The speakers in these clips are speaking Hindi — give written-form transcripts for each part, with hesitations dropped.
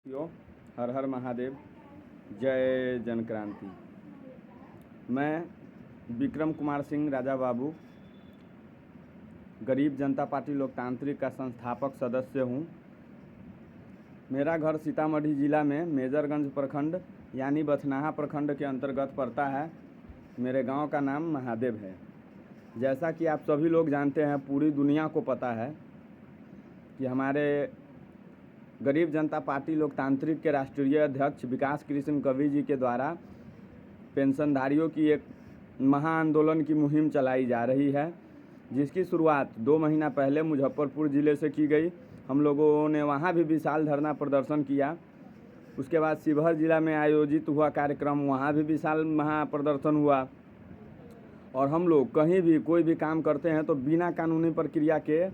यो हर हर महादेव। जय जन क्रांति। मैं विक्रम कुमार सिंह राजा बाबू गरीब जनता पार्टी लोकतांत्रिक का संस्थापक सदस्य हूँ। मेरा घर सीतामढ़ी ज़िला में मेजरगंज प्रखंड यानी बथनाहा प्रखंड के अंतर्गत पड़ता है। मेरे गांव का नाम महादेव है। जैसा कि आप सभी लोग जानते हैं, पूरी दुनिया को पता है कि हमारे गरीब जनता पार्टी लोकतांत्रिक के राष्ट्रीय अध्यक्ष विकास कृष्ण कवि जी के द्वारा पेंशनधारियों की एक महाआंदोलन की मुहिम चलाई जा रही है, जिसकी शुरुआत 2 महीना पहले मुजफ्फरपुर ज़िले से की गई। हम लोगों ने वहाँ भी विशाल धरना प्रदर्शन किया। उसके बाद शिवहर ज़िला में आयोजित हुआ कार्यक्रम, वहाँ भी विशाल महाप्रदर्शन हुआ। और हम लोग कहीं भी कोई भी काम करते हैं तो बिना कानूनी प्रक्रिया के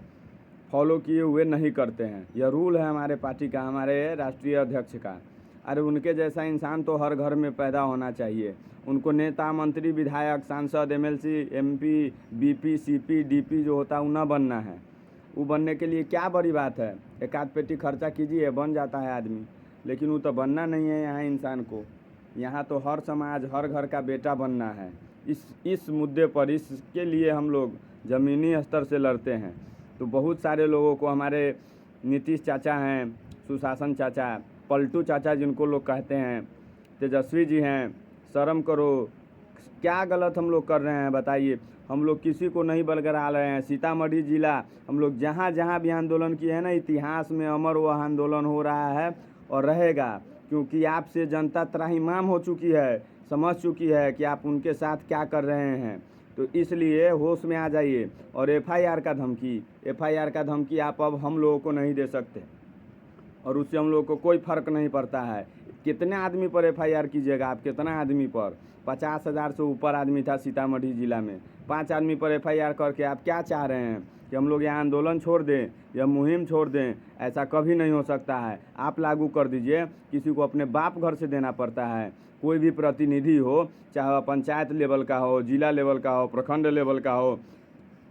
फॉलो किए हुए नहीं करते हैं। यह रूल है हमारे पार्टी का, हमारे राष्ट्रीय अध्यक्ष का। अरे उनके जैसा इंसान तो हर घर में पैदा होना चाहिए। उनको नेता, मंत्री, विधायक, सांसद, MLC, MP, BP, CP, DP जो होता है वो न बनना है। वो बनने के लिए क्या बड़ी बात है, एक आध पेटी खर्चा कीजिए, बन जाता है आदमी। लेकिन वो तो बनना नहीं है यहाँ इंसान को। यहाँ तो हर समाज, हर घर का बेटा बनना है। इस मुद्दे पर, इसके लिए हम लोग ज़मीनी स्तर से लड़ते हैं। तो बहुत सारे लोगों को, हमारे नीतीश चाचा हैं, सुशासन चाचा, पलटू चाचा जिनको लोग कहते हैं, तेजस्वी जी हैं, शर्म करो। क्या गलत हम लोग कर रहे हैं बताइए। हम लोग किसी को नहीं बरगला रहे हैं। सीतामढ़ी ज़िला, हम लोग जहाँ जहाँ भी आंदोलन किए हैं ना, इतिहास में अमर वह आंदोलन हो रहा है और रहेगा। क्योंकि आपसे जनता त्राहिमाम हो चुकी है, समझ चुकी है कि आप उनके साथ क्या कर रहे हैं। तो इसलिए होश में आ जाइए। और एफआईआर का धमकी आप अब हम लोगों को नहीं दे सकते, और उससे हम लोगों को कोई फ़र्क नहीं पड़ता है। कितने आदमी पर एफआईआर कीजिएगा आप, कितना आदमी पर? 50,000 से ऊपर आदमी था सीतामढ़ी ज़िला में। 5 आदमी पर एफआईआर करके आप क्या चाह रहे हैं कि हम लोग यहाँ आंदोलन छोड़ दें, यह मुहिम छोड़ दें? ऐसा कभी नहीं हो सकता है। आप लागू कर दीजिए। किसी को अपने बाप घर से देना पड़ता है। कोई भी प्रतिनिधि हो, चाहे वह पंचायत लेवल का हो, जिला लेवल का हो, प्रखंड लेवल का हो,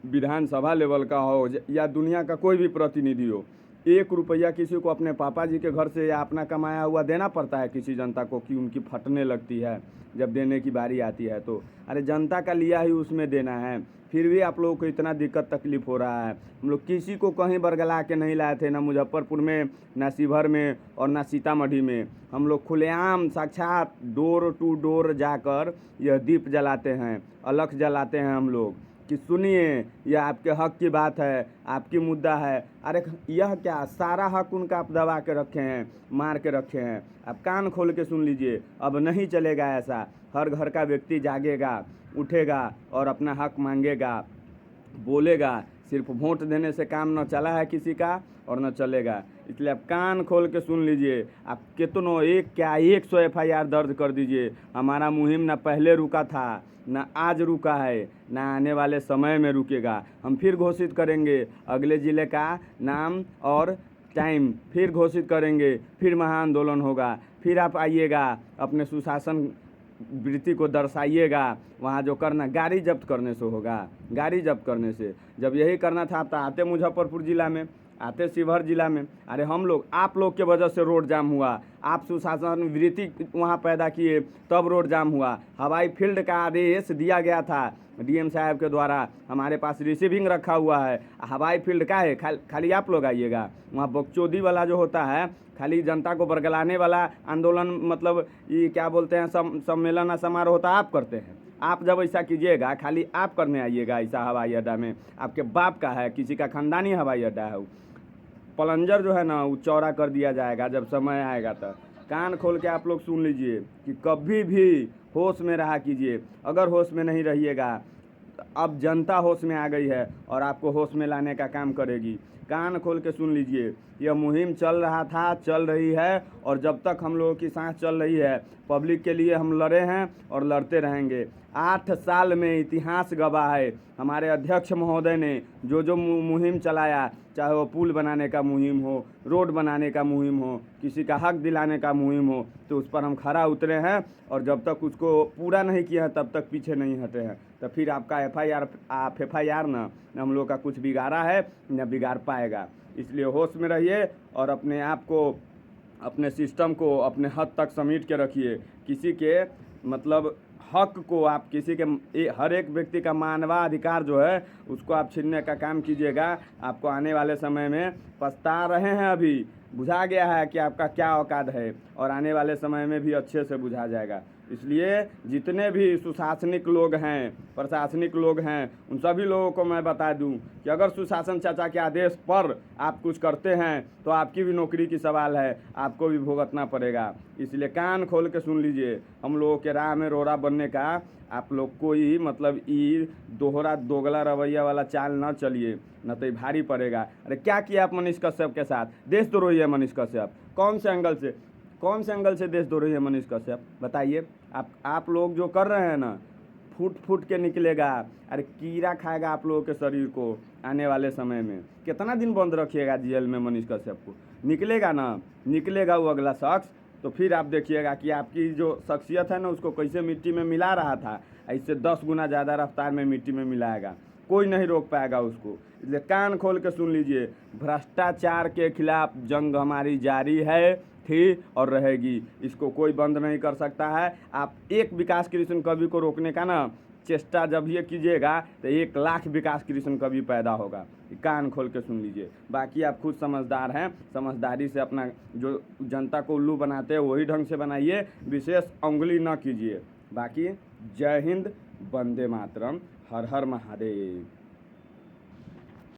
विधानसभा लेवल का हो, या दुनिया का कोई भी प्रतिनिधि हो, 1 रुपया किसी को अपने पापा जी के घर से या अपना कमाया हुआ देना पड़ता है किसी जनता को कि उनकी फटने लगती है जब देने की बारी आती है। तो अरे जनता का लिया ही उसमें देना है। फिर भी आप लोगों को इतना दिक्कत तकलीफ़ हो रहा है। हम लोग किसी को कहीं बरगला के नहीं लाए थे, ना मुजफ्फरपुर में, ना शिवहर में और ना सीतामढ़ी में। हम लोग खुलेआम साक्षात डोर टू डोर जाकर यह दीप जलाते हैं, अलख जलाते हैं हम लोग कि सुनिए, यह आपके हक की बात है, आपकी मुद्दा है। अरे यह क्या, सारा हक उनका आप दबा के रखे हैं, मार के रखे हैं। आप कान खोल के सुन लीजिए, अब नहीं चलेगा ऐसा। हर घर का व्यक्ति जागेगा, उठेगा और अपना हक मांगेगा, बोलेगा। सिर्फ वोट देने से काम न चला है किसी का और न चलेगा। इसलिए आप कान खोल के सुन लीजिए। आप कितनों, एक क्या 100 एफआईआर दर्ज कर दीजिए। हमारा मुहिम ना पहले रुका था, ना आज रुका है, ना आने वाले समय में रुकेगा। हम फिर घोषित करेंगे अगले ज़िले का नाम और टाइम, फिर घोषित करेंगे, फिर महाआंदोलन होगा। फिर आप आइएगा, अपने सुशासन वृत्ति को दर्शाइएगा। वहाँ जो करना, गाड़ी जब्त करने से होगा, गाड़ी जब्त करने से। जब यही करना था तो आते मुजफ्फरपुर ज़िला में, आते शिवहर ज़िला में। अरे हम लोग, आप लोग के वजह से रोड जाम हुआ। आप सुशासन वृत्ति वहाँ पैदा किए, तब रोड जाम हुआ। हवाई फील्ड का आदेश दिया गया था डीएम साहब के द्वारा, हमारे पास रिसीविंग रखा हुआ है। हवाई फील्ड का है, खाली आप लोग आइएगा। वहाँ बकचोदी वाला जो होता है, खाली जनता को बरगलाने वाला आंदोलन, मतलब ये क्या बोलते हैं, सम्मेलन समारोह होता, आप करते हैं। आप जब ऐसा कीजिएगा, खाली आप करने आइएगा ऐसा हवाई अड्डा में, आपके बाप का है, किसी का खानदानी हवाई अड्डा है। पलंजर जो है ना, वो चौड़ा कर दिया जाएगा जब समय आएगा। तब कान खोल के आप लोग सुन लीजिए कि कभी भी होश में रहा कीजिए। अगर होश में नहीं रहिएगा, अब जनता होश में आ गई है और आपको होश में लाने का काम करेगी। कान खोल के सुन लीजिए। यह मुहिम चल रहा था, चल रही है, और जब तक हम लोगों की सांस चल रही है, पब्लिक के लिए हम लड़े हैं और लड़ते रहेंगे। 8 साल में इतिहास गवाह है। हमारे अध्यक्ष महोदय ने जो मुहिम चलाया, चाहे वो पुल बनाने का मुहिम हो, रोड बनाने का मुहिम हो, किसी का हक दिलाने का मुहिम हो, तो उस पर हम खरा उतरे हैं। और जब तक उसको पूरा नहीं किया है तब तक पीछे नहीं हटे हैं। तो फिर आपका एफआईआर ना हम लोग का कुछ बिगाड़ा है, न बिगाड़ पाएगा। इसलिए होश में रहिए और अपने आप को अपने सिस्टम को अपने हद तक समेट के रखिए। किसी के मतलब हक को आप किसी के हर एक व्यक्ति का मानवाधिकार जो है उसको आप छीनने का काम कीजिएगा, आपको आने वाले समय में पछता रहे हैं। अभी बुझा गया है कि आपका क्या औकात है और आने वाले समय में भी अच्छे से बुझा जाएगा। इसलिए जितने भी सुशासनिक लोग हैं, प्रशासनिक लोग हैं, उन सभी लोगों को मैं बता दूं कि अगर सुशासन चाचा के आदेश पर आप कुछ करते हैं तो आपकी भी नौकरी की सवाल है, आपको भी भुगतना पड़ेगा। इसलिए कान खोल के सुन लीजिए, हम लोगों के राह में रोड़ा बनने का आप लोग कोई मतलब दोहरा दोगला रवैया वाला चाल न चलिए, न तो भारी पड़ेगा। अरे क्या किया आप मनीष कश्यप के साथ? देशद्रोही है मनीष कश्यप। कौन से एंगल से देशद्रोही है मनीष कश्यप? बताइए। आप लोग जो कर रहे हैं ना, फूट फूट के निकलेगा। अरे कीड़ा खाएगा आप लोगों के शरीर को आने वाले समय में। कितना दिन बंद रखिएगा जेल में मनीष कश्यप को? निकलेगा ना, निकलेगा वो अगला शख्स, तो फिर आप देखिएगा कि आपकी जो शख्सियत है ना उसको कैसे मिट्टी में मिला रहा था, इससे 10 गुना ज़्यादा रफ्तार में मिट्टी में मिलाएगा। कोई नहीं रोक पाएगा उसको। इसलिए कान खोल के सुन लीजिए, भ्रष्टाचार के खिलाफ जंग हमारी जारी है, थी और रहेगी। इसको कोई बंद नहीं कर सकता है। आप एक विकास कृष्ण कवि को रोकने का ना चेष्टा जब ये कीजिएगा तो 1 लाख विकास कृष्ण कवि पैदा होगा। कान खोल के सुन लीजिए। बाकी आप खुद समझदार हैं, समझदारी से अपना जो जनता को उल्लू बनाते हैं वही ढंग से बनाइए, विशेष उंगली न कीजिए। बाकी जय हिंद, वंदे मातरम, हर हर महादेव।